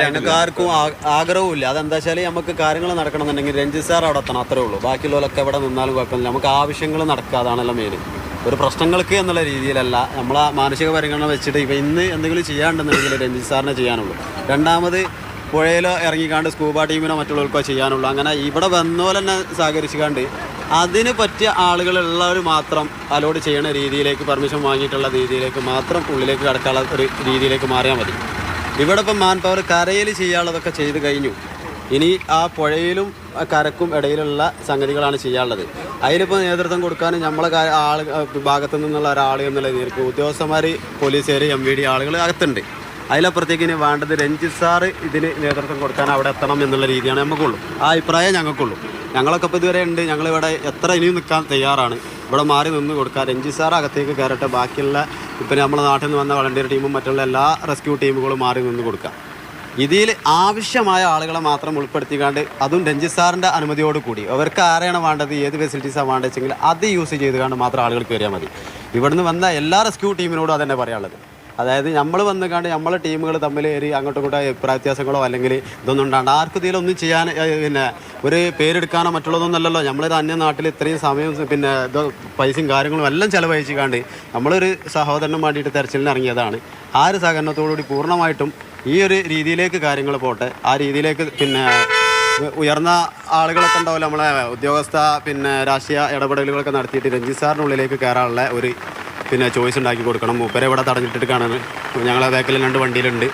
ഞങ്ങൾക്ക് ആർക്കും ആഗ്രഹവും അതെന്താ വെച്ചാൽ നമുക്ക് കാര്യങ്ങൾ നടക്കണമെന്നുണ്ടെങ്കിൽ രഞ്ജിത് സാർ അവിടെ എത്തണം, അത്രേ ഉള്ളൂ. ബാക്കിയുള്ളവരൊക്കെ ഇവിടെ നിന്നാലും കുഴപ്പമില്ല. നമുക്ക് ആവശ്യങ്ങൾ നടക്കുക, അതാണല്ലോ മെയിൻ. ഒരു പ്രശ്നങ്ങൾക്ക് എന്നുള്ള രീതിയിലല്ല, നമ്മളെ മാനസിക പരിഗണന വെച്ചിട്ട് ഇപ്പം ഇന്ന് എന്തെങ്കിലും ചെയ്യാണ്ടെന്നുണ്ടെങ്കിൽ രഞ്ജിത് സാറിനെ ചെയ്യാനുള്ളൂ. രണ്ടാമത് പുഴയിലോ ഇറങ്ങിക്കാണ്ട് സ്കൂബ ടീമിനോ മറ്റുള്ളവർക്കോ ചെയ്യാനുള്ളൂ. അങ്ങനെ ഇവിടെ വന്നോലെ തന്നെ സഹകരിച്ചുകാണ്ട് അതിന് പറ്റിയ ആളുകളുള്ളവർ മാത്രം അലോഡ് ചെയ്യുന്ന രീതിയിലേക്ക്, പെർമിഷൻ വാങ്ങിയിട്ടുള്ള രീതിയിലേക്ക് മാത്രം ഉള്ളിലേക്ക് കടക്കാനുള്ള ഒരു രീതിയിലേക്ക് മാറിയാൽ മതി. ഇവിടെ ഇപ്പം മാൻ പവർ കരയിൽ ചെയ്യാനുള്ളതൊക്കെ ചെയ്ത് കഴിഞ്ഞു. ഇനി ആ പുഴയിലും കരക്കും ഇടയിലുള്ള സംഗതികളാണ് ചെയ്യാനുള്ളത്. അതിലിപ്പോൾ നേതൃത്വം കൊടുക്കാനും നമ്മളെ ഭാഗത്തു നിന്നുള്ള ഒരാൾ എന്നുള്ള രീതിക്ക് ഉദ്യോഗസ്ഥന്മാർ, പോലീസുകാർ, MVD ആളുകൾ അകത്തുണ്ട്. അതിലപ്പുറത്തേക്ക് ഇനി വേണ്ടത് രഞ്ജിത് സാറ് ഇതിന് നേതൃത്വം കൊടുക്കാൻ അവിടെ എത്തണം എന്നുള്ള രീതിയാണ് നമുക്കുള്ളൂ. ആ അഭിപ്രായം ഞങ്ങൾക്കുള്ളൂ. ഞങ്ങളൊക്കെ ഇപ്പോൾ ഇതുവരെ ഉണ്ട്. ഞങ്ങളിവിടെ എത്ര ഇനിയും നിൽക്കാൻ തയ്യാറാണ്. ഇവിടെ മാറി നിന്ന് കൊടുക്കുക. രഞ്ജിത് സാർ അകത്തേക്ക് കയറട്ടെ. ബാക്കിയുള്ള ഇപ്പം നമ്മുടെ നാട്ടിൽ നിന്ന് വന്ന വളണ്ടിയർ ടീമും മറ്റുള്ള എല്ലാ റെസ്ക്യൂ ടീമുകളും മാറി നിന്ന് കൊടുക്കുക. ഇതിൽ ആവശ്യമായ ആളുകളെ മാത്രം ഉൾപ്പെടുത്തിക്കാണ്ട്, അതും രഞ്ജിത് സാറിൻ്റെ അനുമതിയോട് കൂടി, അവർക്ക് ആരെയാണ് വേണ്ടത്, ഏത് ഫെസിലിറ്റീസാണ് വേണ്ടത് വെച്ചെങ്കിൽ അത് യൂസ് ചെയ്തുകൊണ്ട് മാത്രം ആളുകൾ കയറിയാൽ മതി. ഇവിടുന്ന് വന്ന എല്ലാ റെസ്ക്യൂ ടീമിനോടും അതന്നെ പറയാനുള്ളത്. അതായത് നമ്മൾ വന്നുകാണ്ട് നമ്മളെ ടീമുകൾ തമ്മിൽ അങ്ങോട്ടും ഇങ്ങോട്ടും അഭിപ്രായ വ്യത്യാസങ്ങളോ അല്ലെങ്കിൽ ഇതൊന്നും ഉണ്ടാണ്ട് ആർക്കും ഇതിലൊന്നും ചെയ്യാൻ പിന്നെ ഒരു പേരെടുക്കാനോ മറ്റുള്ളതൊന്നുമല്ലല്ലോ. നമ്മളൊരു അന്യ നാട്ടിൽ ഇത്രയും സമയം പിന്നെ പൈസയും കാര്യങ്ങളും എല്ലാം ചിലവഴിച്ചുകാണ്ട് നമ്മളൊരു സഹോദരനും വേണ്ടിയിട്ട് തെരച്ചിലിന് ഇറങ്ങിയതാണ്. ആ ഒരു സഹകരണത്തോടുകൂടി പൂർണ്ണമായിട്ടും ഈ ഒരു രീതിയിലേക്ക് കാര്യങ്ങൾ പോട്ടെ. ആ രീതിയിലേക്ക് പിന്നെ ഉയർന്ന ആളുകളൊക്കെ ഉണ്ടാവില്ല, നമ്മളെ ഉദ്യോഗസ്ഥ പിന്നെ രാഷ്ട്രീയ ഇടപെടലുകളൊക്കെ നടത്തിയിട്ട് രഞ്ജിത് സാറിനുള്ളിലേക്ക് കയറാനുള്ള ഒരു പിന്നെ ചോയ്സ് ഉണ്ടാക്കി കൊടുക്കണം. മൂപ്പരെ ഇവിടെ തടഞ്ഞിട്ടിട്ട് കാണുന്നത് ഞങ്ങളെ ബാക്കിൽ 2 വണ്ടിയിലുണ്ട്.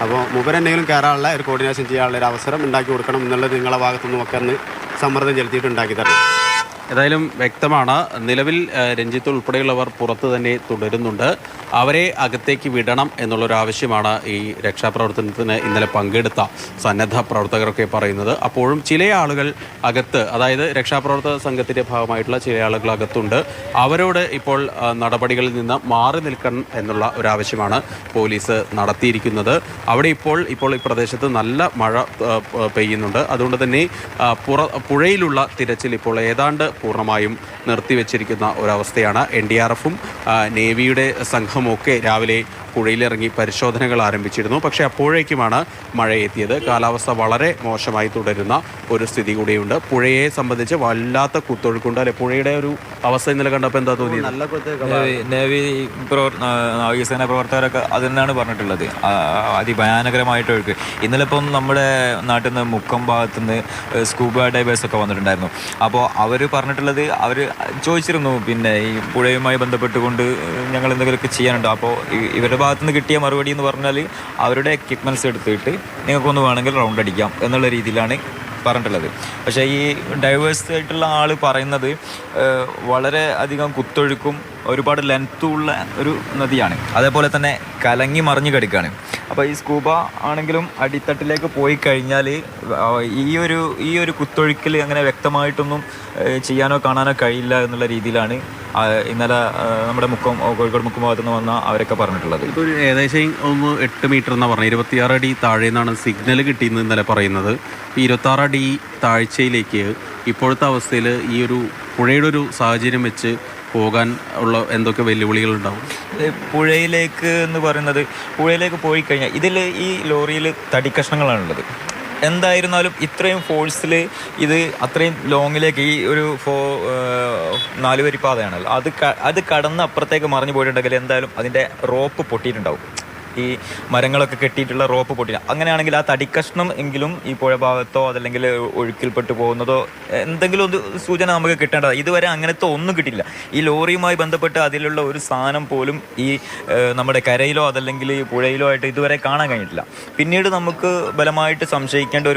അപ്പോൾ മൂപ്പരെ എന്തെങ്കിലും കയറാനുള്ള ഒരു കോർഡിനേഷൻ ചെയ്യാനുള്ള ഒരു അവസരം ഉണ്ടാക്കി കൊടുക്കണം എന്നുള്ളത് നിങ്ങളുടെ ഭാഗത്തുനിന്നും ഒക്കെ ഒന്ന് സമ്മർദ്ദം ചെലുത്തിയിട്ട് ഉണ്ടാക്കി തരണം. ഏതായാലും വ്യക്തമാണ്, നിലവിൽ രഞ്ജിത്ത് ഉൾപ്പെടെയുള്ളവർ പുറത്ത് തന്നെ തുടരുന്നുണ്ട്. അവരെ അകത്തേക്ക് വിടണം എന്നുള്ളൊരു ആവശ്യമാണ് ഈ രക്ഷാപ്രവർത്തനത്തിന് ഇന്നലെ പങ്കെടുത്ത സന്നദ്ധ പ്രവർത്തകരൊക്കെ പറയുന്നത്. അപ്പോഴും ചില ആളുകൾ അകത്ത്, അതായത് രക്ഷാപ്രവർത്തക സംഘത്തിൻ്റെ ഭാഗമായിട്ടുള്ള ചില ആളുകൾ അകത്തുണ്ട്. അവരോട് ഇപ്പോൾ നടപടികളിൽ നിന്ന് മാറി നിൽക്കണം എന്നുള്ള ഒരു ആവശ്യമാണ് പോലീസ് നടത്തിയിരിക്കുന്നത്. അവിടെ ഇപ്പോൾ ഈ പ്രദേശത്ത് നല്ല മഴ പെയ്യുന്നുണ്ട്. അതുകൊണ്ട് തന്നെ പുഴയിലുള്ള തിരച്ചിൽ ഇപ്പോൾ ഏതാണ്ട് പൂർണ്ണമായും നിർത്തിവെച്ചിരിക്കുന്ന ഒരവസ്ഥയാണ്. NDRFും നേവിയുടെ സംഘമൊക്കെ രാവിലെ പുഴയിലിറങ്ങി പരിശോധനകൾ ആരംഭിച്ചിരുന്നു. പക്ഷേ അപ്പോഴേക്കുമാണ് മഴയെത്തിയത്. കാലാവസ്ഥ വളരെ മോശമായി തുടരുന്ന ഒരു സ്ഥിതി കൂടിയുണ്ട്. പുഴയെ സംബന്ധിച്ച് വല്ലാത്ത കുത്തൊഴുക്കുണ്ട് അല്ലെ? പുഴയുടെ ഒരു അവസ്ഥ ഇന്നലെ കണ്ടപ്പോൾ എന്താ തോന്നിയത്? നേവി നാവികസേന പ്രവർത്തകരൊക്കെ അത് തന്നെയാണ് പറഞ്ഞിട്ടുള്ളത്. അതിഭയാനകരമായിട്ട് ഒഴുക്ക്. ഇന്നലെ ഇപ്പം നമ്മുടെ നാട്ടിൽ നിന്ന് മുക്കം ഭാഗത്തുനിന്ന് സ്കൂബ ഡൈവേഴ്സൊക്കെ വന്നിട്ടുണ്ടായിരുന്നു. അപ്പോൾ അവർ പറഞ്ഞിട്ടുള്ളത്, അവർ ചോദിച്ചിരുന്നു പിന്നെ ഈ പുഴയുമായി ബന്ധപ്പെട്ടുകൊണ്ട് ഞങ്ങൾ എന്തെങ്കിലുമൊക്കെ ചെയ്യാനുണ്ടോ. അപ്പോൾ ഇവരുടെ ഭാഗത്തുനിന്ന് കിട്ടിയ മറുപടി എന്ന് പറഞ്ഞാൽ അവരുടെ എക്യുപ്മെൻറ്റ്സ് എടുത്തിട്ട് നിങ്ങൾക്കൊന്ന് വേണമെങ്കിൽ റൗണ്ട് അടിക്കാം എന്നുള്ള രീതിയിലാണ് പറഞ്ഞിട്ടുള്ളത്. പക്ഷേ ഈ ഡൈവേഴ്സ് ആയിട്ടുള്ള ആൾ പറയുന്നത് വളരെ അധികം കുത്തൊഴുക്കും ഒരുപാട് ലെങ്ത്തുള്ള ഒരു നദിയാണ്. അതേപോലെ തന്നെ കലങ്ങി മറിഞ്ഞു കിടക്കുകയാണ്. അപ്പോൾ ഈ സ്കൂബ ആണെങ്കിലും അടിത്തട്ടിലേക്ക് പോയി കഴിഞ്ഞാൽ ഈ ഒരു കുത്തൊഴുക്കിൽ അങ്ങനെ വ്യക്തമായിട്ടൊന്നും ചെയ്യാനോ കാണാനോ കഴിയില്ല എന്നുള്ള രീതിയിലാണ് ഇന്നലെ നമ്മുടെ കോഴിക്കോട് മുക്കം ഭാഗത്തു നിന്ന് വന്ന അവരൊക്കെ പറഞ്ഞിട്ടുള്ളത്. ഇപ്പോൾ ഏകദേശം 8 മീറ്റർ എന്നാണ് പറഞ്ഞത്. 26 അടി താഴെ നിന്നാണ് സിഗ്നൽ കിട്ടിയെന്ന് ഇന്നലെ പറയുന്നത്. ഈ 26 അടി താഴ്ചയിലേക്ക് ഇപ്പോഴത്തെ അവസ്ഥയിൽ ഈ ഒരു പുഴയുടെ ഒരു സാഹചര്യം വെച്ച് പോകാൻ ഉള്ള എന്തൊക്കെ വെല്ലുവിളികളുണ്ടാവും? പുഴയിലേക്ക് എന്ന് പറയുന്നത്, പുഴയിലേക്ക് പോയി കഴിഞ്ഞാൽ ഇതിൽ ഈ ലോറിയിൽ തടി കഷ്ണങ്ങളാണുള്ളത്. എന്തായിരുന്നാലും ഇത്രയും ഫോഴ്സിൽ ഇത് അത്രയും ലോങ്ങിലേക്ക് ഈ ഒരു 4 വരി പാതയാണല്ലോ, അത് കടന്ന് അപ്പുറത്തേക്ക് മറിഞ്ഞു പോയിട്ടുണ്ടെങ്കിൽ എന്തായാലും അതിൻ്റെ റോപ്പ് പൊട്ടിയിട്ടുണ്ടാവും. ഈ മരങ്ങളൊക്കെ കെട്ടിയിട്ടുള്ള റോപ്പ് പൊട്ടില്ല. അങ്ങനെയാണെങ്കിൽ ആ തടിക്കഷ്ണം എങ്കിലും ഈ പുഴ ഭാഗത്തോ അതല്ലെങ്കിൽ ഒഴുക്കിൽപ്പെട്ട് പോകുന്നതോ എന്തെങ്കിലും ഒരു സൂചന നമുക്ക് കിട്ടേണ്ടത്. ഇതുവരെ അങ്ങനത്തെ ഒന്നും കിട്ടില്ല. ഈ ലോറിയുമായി ബന്ധപ്പെട്ട് അതിലുള്ള ഒരു സാധനം പോലും ഈ നമ്മുടെ കരയിലോ അതല്ലെങ്കിൽ പുഴയിലോ ആയിട്ട് ഇതുവരെ കാണാൻ കഴിഞ്ഞിട്ടില്ല. പിന്നീട് നമുക്ക് ബലമായിട്ട് സംശയിക്കേണ്ട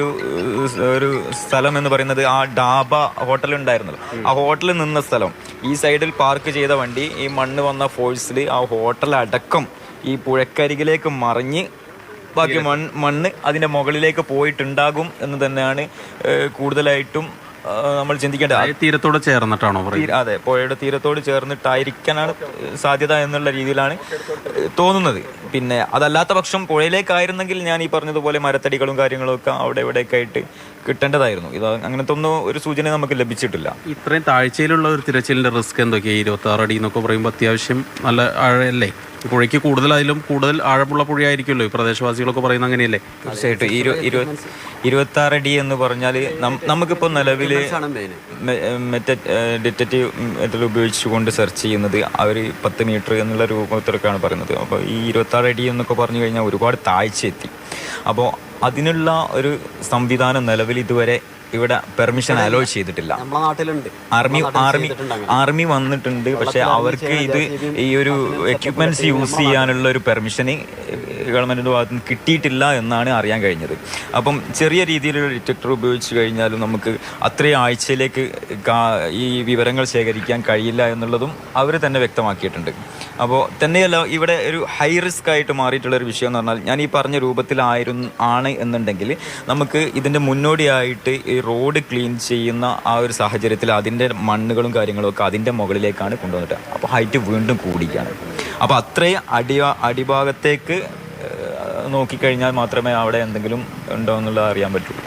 ഒരു സ്ഥലം എന്ന് പറയുന്നത് ആ ഡാബ ഹോട്ടലുണ്ടായിരുന്നല്ലോ, ആ ഹോട്ടലിൽ നിന്ന സ്ഥലം. ഈ സൈഡിൽ പാർക്ക് ചെയ്ത വണ്ടി ഈ മണ്ണ് വന്ന ഫോഴ്സിൽ ആ ഹോട്ടലടക്കം ഈ പുഴക്കരികിലേക്ക് മറിഞ്ഞ് ബാക്കി മണ്ണ് അതിൻ്റെ മുകളിലേക്ക് പോയിട്ടുണ്ടാകും എന്ന് തന്നെയാണ് കൂടുതലായിട്ടും നമ്മൾ ചിന്തിക്കേണ്ടത്. തീരത്തോട് ചേർന്നിട്ടാണോ? അതെ, പുഴയുടെ തീരത്തോട് ചേർന്നിട്ടായിരിക്കാനാണ് സാധ്യത എന്നുള്ള രീതിയിലാണ് തോന്നുന്നത്. പിന്നെ അതല്ലാത്ത പക്ഷം പുഴയിലേക്കായിരുന്നെങ്കിൽ ഞാൻ ഈ പറഞ്ഞതുപോലെ മരത്തടികളും കാര്യങ്ങളും ഒക്കെ അവിടെ ഇവിടെയൊക്കെ ആയിട്ട് കിട്ടേണ്ടതായിരുന്നു. ഇത് അങ്ങനത്തെ ഒന്നും ഒരു സൂചന നമുക്ക് ലഭിച്ചിട്ടില്ല. ഇത്രയും താഴ്ചയിലുള്ള ഒരു തിരച്ചിലിന്റെ റിസ്ക് എന്തൊക്കെയാണ്? 26 അടി എന്നൊക്കെ പറയുമ്പോൾ അത്യാവശ്യം നല്ല ആഴല്ലേ? പുഴയ്ക്ക് കൂടുതൽ ആഴമുള്ള പുഴയായിരിക്കുമല്ലോ ഈ പ്രദേശവാസികളൊക്കെ പറയുന്നത് അങ്ങനെയല്ലേ? തീർച്ചയായിട്ടും 26 അടി എന്ന് പറഞ്ഞാൽ നമുക്കിപ്പോൾ നിലവിൽ മറ്റേ ഡിറ്റക്റ്റീവ് മെത്തേഡ് ഉപയോഗിച്ചുകൊണ്ട് സെർച്ച് ചെയ്യുന്നത് അവർ 10 മീറ്റർ എന്നുള്ള രൂപത്തിലൊക്കെയാണ് പറയുന്നത്. അപ്പോൾ ഈ 26 അടി എന്നൊക്കെ പറഞ്ഞു കഴിഞ്ഞാൽ ഒരുപാട് താഴ്ച എത്തി. അപ്പോൾ അതിനുള്ള ഒരു സംവിധാനം നിലവിൽ ഇതുവരെ ഇവിടെ പെർമിഷൻ അലോ ചെയ്തിട്ടില്ല. ആർമി വന്നിട്ടുണ്ട്, പക്ഷെ അവർക്ക് ഇത് ഈ ഒരു എക്യുപ്മെന്റ്സ് യൂസ് ചെയ്യാനുള്ള ഒരു പെർമിഷന് ഗവൺമെന്റിന്റെ ഭാഗത്ത് നിന്ന് കിട്ടിയിട്ടില്ല എന്നാണ് അറിയാൻ കഴിഞ്ഞത്. അപ്പം ചെറിയ രീതിയിലുള്ള ഡിറ്റക്ടർ ഉപയോഗിച്ച് കഴിഞ്ഞാലും നമുക്ക് അത്രയും ആഴ്ചയിലേക്ക് ഈ വിവരങ്ങൾ ശേഖരിക്കാൻ കഴിയില്ല എന്നുള്ളതും അവർ തന്നെ വ്യക്തമാക്കിയിട്ടുണ്ട്. അപ്പോൾ തന്നെയല്ല ഇവിടെ ഒരു ഹൈ റിസ്ക് ആയിട്ട് മാറിയിട്ടുള്ള ഒരു വിഷയം എന്ന് പറഞ്ഞാൽ, ഞാൻ ഈ പറഞ്ഞ ആണ് എന്നുണ്ടെങ്കിൽ നമുക്ക് ഇതിൻ്റെ മുന്നോടിയായിട്ട് ഈ റോഡ് ക്ലീൻ ചെയ്യുന്ന ആ ഒരു സാഹചര്യത്തിൽ അതിൻ്റെ മണ്ണുകളും കാര്യങ്ങളും ഒക്കെ അതിൻ്റെ മുകളിലേക്കാണ് കൊണ്ടുവന്നിട്ട്, അപ്പോൾ ഹൈറ്റ് വീണ്ടും കൂടിക്കുകയാണ്. അപ്പോൾ അത്രയും അടിഭാഗത്തേക്ക് നോക്കിക്കഴിഞ്ഞാൽ മാത്രമേ അവിടെ എന്തെങ്കിലും ഉണ്ടോ എന്നുള്ളത് അറിയാൻ പറ്റുള്ളൂ.